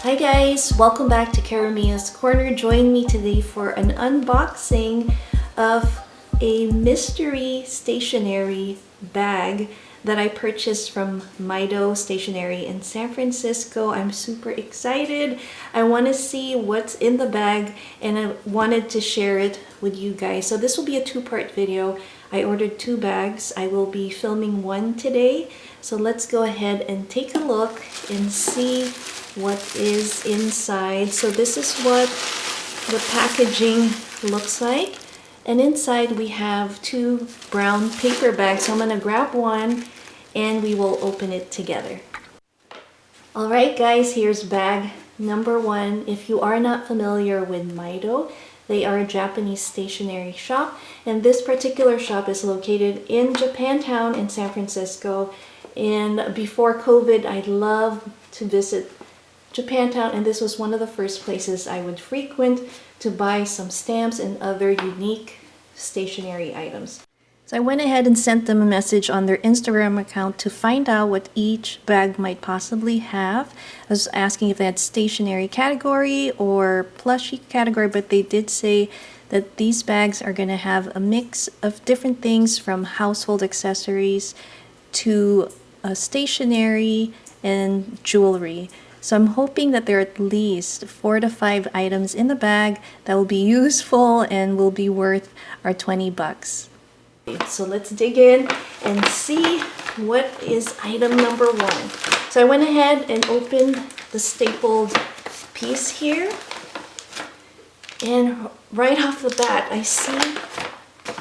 Hi guys, welcome back to Karamia's Corner. Join me today for an unboxing of a mystery stationery bag that I purchased from Maido Stationery in San Francisco. I'm super excited. I want to see what's in the bag and I wanted to share it with you guys. So this will be a two-part video. I ordered two bags. I will be filming one today. So let's go ahead and take a look and see what is inside. So this is what the packaging looks like, and inside we have two brown paper bags. So I'm gonna grab one and we will open it together. Alright guys, here's bag number one. If you are not familiar with Maido, they are a Japanese stationery shop, and this particular shop is located in Japantown in San Francisco. And before COVID, I loved to visit Japantown, and this was one of the first places I would frequent to buy some stamps and other unique stationery items. So I went ahead and sent them a message on their Instagram account to find out what each bag might possibly have. I was asking if they had stationery category or plushie category, but they did say that these bags are going to have a mix of different things from household accessories to stationery and jewelry. So I'm hoping that there are at least 4 to 5 items in the bag that will be useful and will be worth our 20 bucks. So let's dig in and see what is item number one. So I went ahead and opened the stapled piece here. And right off the bat, I see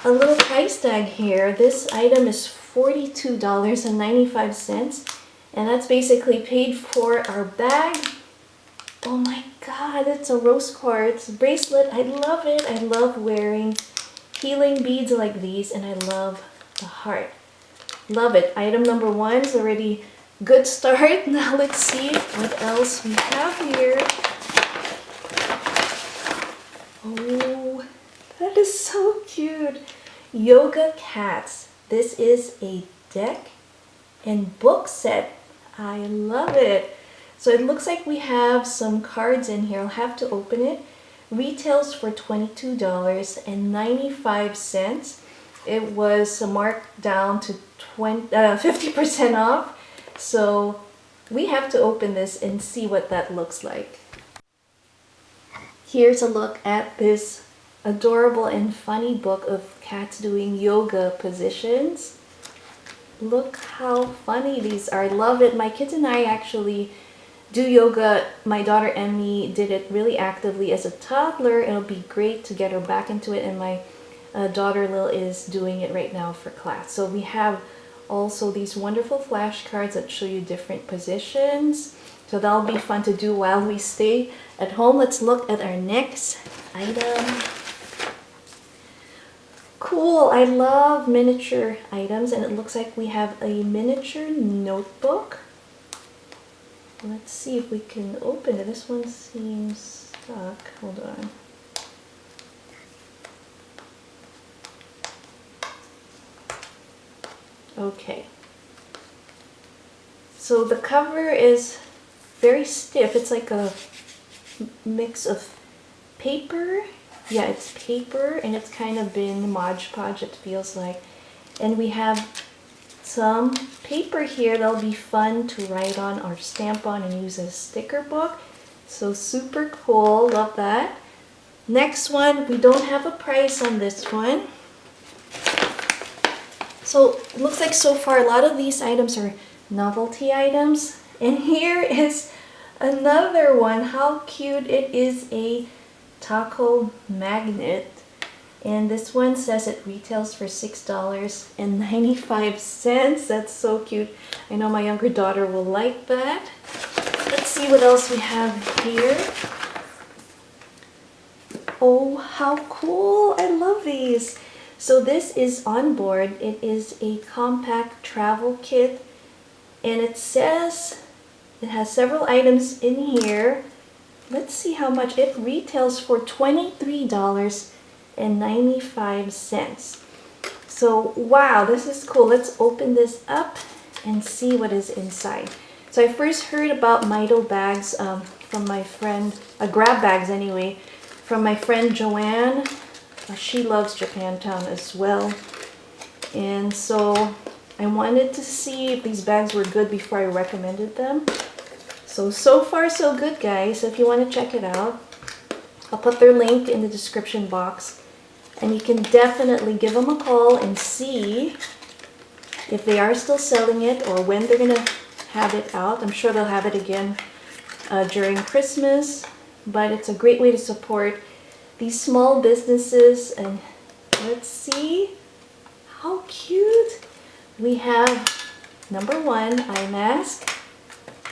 a little price tag here. This item is $42.95. And that's basically paid for our bag. Oh my god, it's a rose quartz bracelet. I love it. I love wearing healing beads like these, and I love the heart. Love it. Item number one is already good start. Now let's see what else we have here. Oh, that is so cute. Yoga cats. This is a deck and book set. I love it. So it looks like we have some cards in here. I'll have to open it. Retails for $22.95. It was marked down to 50% off. So we have to open this and see what that looks like. Here's a look at this adorable and funny book of cats doing yoga positions. Look how funny these are. I love it. My kids and I actually do yoga. My daughter Emmy did it really actively as a toddler. It'll be great to get her back into it, and my daughter Lil is doing it right now for class. So we have also these wonderful flashcards that show you different positions. So that'll be fun to do while we stay at home. Let's look at our next item. Cool, I love miniature items, and it looks like we have a miniature notebook. Let's see if we can open it. This one seems stuck. Hold on. Okay. So the cover is very stiff. It's like a mix of paper. Yeah, it's paper, and it's kind of been Mod Podge, it feels like. And we have some paper here that'll be fun to write on or stamp on and use as a sticker book. So super cool, love that. Next one, we don't have a price on this one. So it looks like so far a lot of these items are novelty items. And here is another one. How cute. It is a taco magnet, and this one says it retails for $6.95. That's so cute. I know my younger daughter will like that. Let's see what else we have here. Oh, how cool. I love these. So this is on board. It is a compact travel kit, and it says it has several items in here. Let's see how much it retails for. $23.95. So wow, this is cool. Let's open this up and see what is inside. So So I first heard about Maido bags from my friend, grab bags anyway, from my friend Joanne. She loves Japantown as well. And so I wanted to see if these bags were good before I recommended them. So far so good, guys. So if you want to check it out, I'll put their link in the description box. And you can definitely give them a call and see if they are still selling it or when they're going to have it out. I'm sure they'll have it again during Christmas. But it's a great way to support these small businesses. And let's see how cute. We have number 1 eye mask.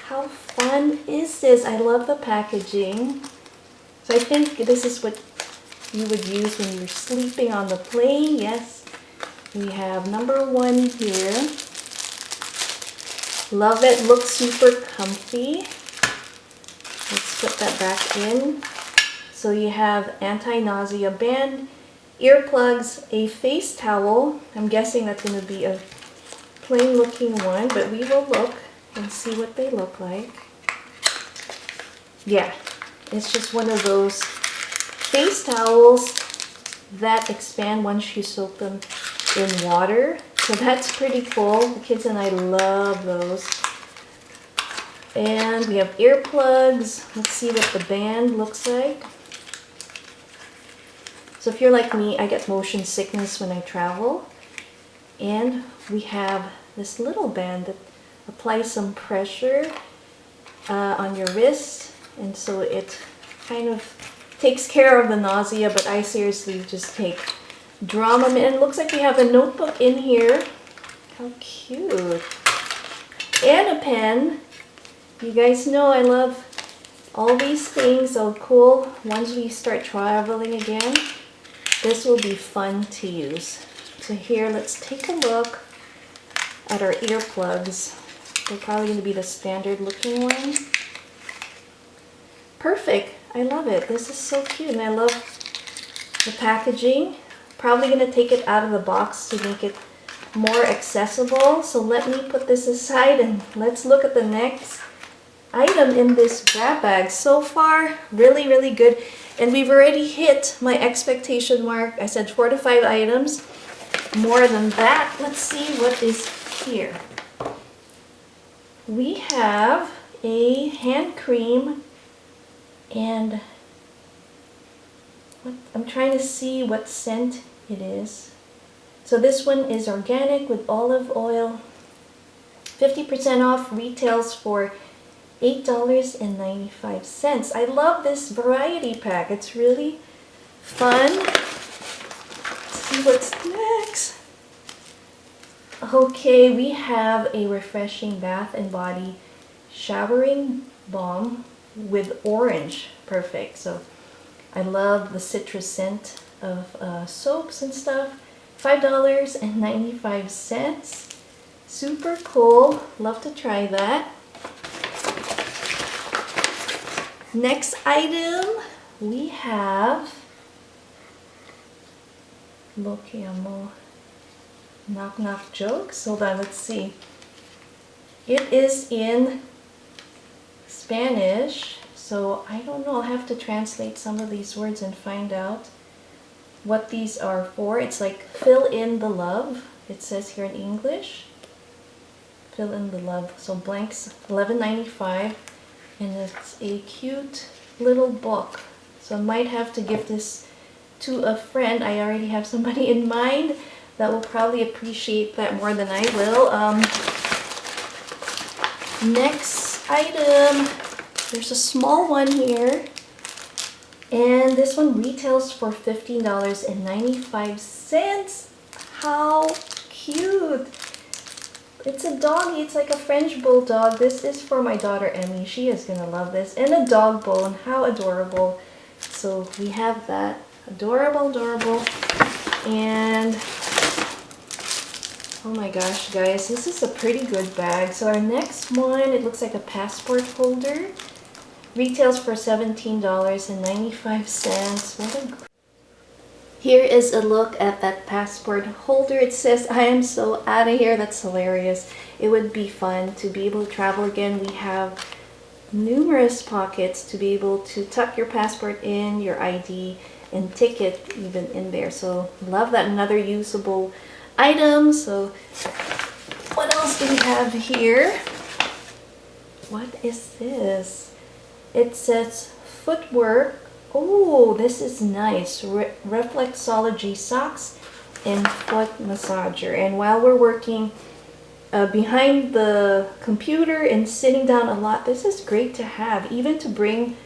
How fun is this? I love the packaging. So I think this is what you would use when you're sleeping on the plane. Yes. We have number 1 here. Love it. Looks super comfy. Let's put that back in. So you have anti-nausea band, earplugs, a face towel. I'm guessing that's going to be a plain looking one, but we will look and see what they look like. Yeah, it's just one of those face towels that expand once you soak them in water. So that's pretty cool. The kids and I love those. And we have earplugs. Let's see what the band looks like. So if you're like me, I get motion sickness when I travel. And we have this little band that applies some pressure on your wrist. And so it kind of takes care of the nausea, but I seriously just take Dramamine. And it looks like we have a notebook in here. How cute. And a pen. You guys know I love all these things. So cool. Once we start traveling again, this will be fun to use. So here, let's take a look at our earplugs. They're probably going to be the standard looking one. Perfect. I love it. This is so cute, and I love the packaging. Probably going to take it out of the box to make it more accessible. So let me put this aside and let's look at the next item in this grab bag. So far, really, really good. And we've already hit my expectation mark. I said 4 to 5 items. More than that. Let's see what is here. We have a hand cream, and I'm trying to see what scent it is. So this one is organic with olive oil. 50% off, retails for $8.95. I love this variety pack. It's really fun. Let's see what's next. Okay, we have a refreshing bath and body showering balm with orange. Perfect. So I love the citrus scent of soaps and stuff. $5.95. Super cool. Love to try that. Next item, we have Lokiamo knock knock jokes. Hold on, let's see. It is in Spanish, so I don't know. I'll have to translate some of these words and find out what these are for. It's like fill in the love. It says here in English. Fill in the love. So blanks, $11.95. And it's a cute little book. So I might have to give this to a friend. I already have somebody in mind that will probably appreciate that more than I will. Next item, there's a small one here. And this one retails for $15.95. How cute! It's a doggy. It's like a French bulldog. This is for my daughter Emmy. She is gonna love this. And a dog bone. How adorable. So we have that. Adorable, adorable. And oh my gosh, guys, this is a pretty good bag. So our next one, it looks like a passport holder. Retails for $17.95. What a... Here is a look at that passport holder. It says, I am so out of here. That's hilarious. it would be fun to be able to travel again. We have numerous pockets to be able to tuck your passport in, your ID, and ticket even in there. So love that. Another usable item. So what else do we have here? What is this? It says footwear. Oh, this is nice. Reflexology socks and foot massager. And while we're working behind the computer and sitting down a lot, this is great to have, even to bring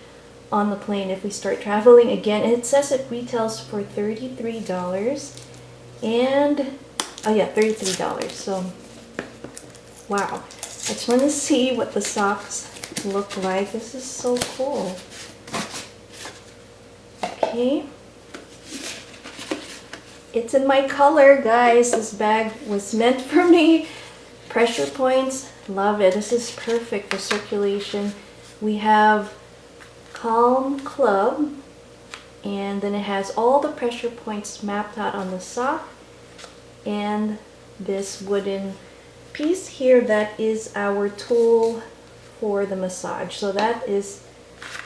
on the plane if we start traveling again. It says it retails for $33 and oh yeah, $33. So wow, I just want to see what the socks look like. This is so cool. Okay, it's in my color, guys. This bag was meant for me. Pressure points, love it. This is perfect for circulation. We have Calm Club, and then it has all the pressure points mapped out on the sock, and this wooden piece here that is our tool for the massage. So that is,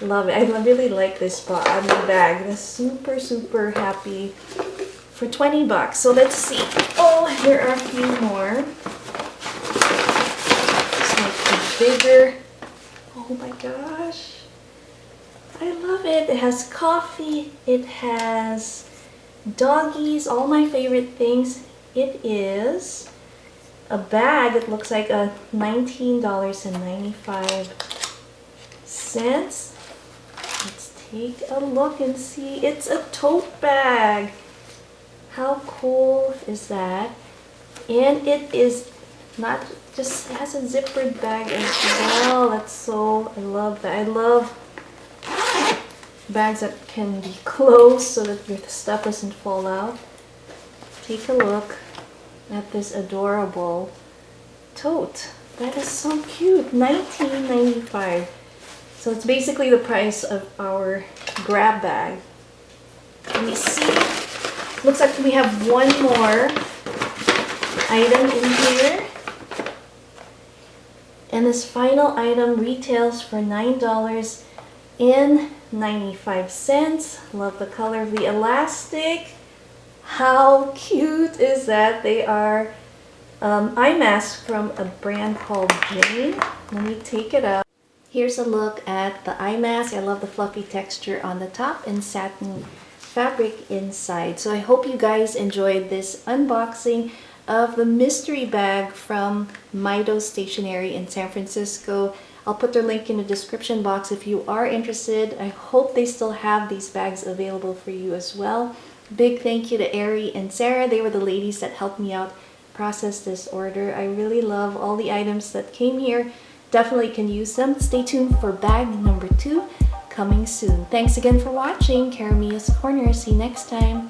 love it. I really like this bag. This super happy for 20 bucks. So let's see. Oh, here are a few more. Bigger. Oh my gosh, I love it. It has coffee, it has doggies, all my favorite things. It is a bag. It looks like a $19.95. Let's take a look and see. It's a tote bag. How cool is that? And it is not just, it has a zippered bag as well. That's so, I love that. I love bags that can be closed so that your stuff doesn't fall out. Take a look at this adorable tote. That is so cute. $19.95. So it's basically the price of our grab bag. Let me see. Looks like we have one more item in here. And this final item retails for $9.95. Love the color of the elastic. How cute is that? They are eye masks from a brand called Jane. Let me take it out. Here's a look at the eye mask. I love the fluffy texture on the top and satin fabric inside. So I hope you guys enjoyed this unboxing of the mystery bag from Maido Stationery in San Francisco. I'll put their link in the description box if you are interested. I hope they still have these bags available for you as well. Big thank you to Ari and Sarah. They were the ladies that helped me out process this order. I really love all the items that came here. Definitely can use them. Stay tuned for bag number 2 coming soon. Thanks again for watching Caramia's Corner. See you next time.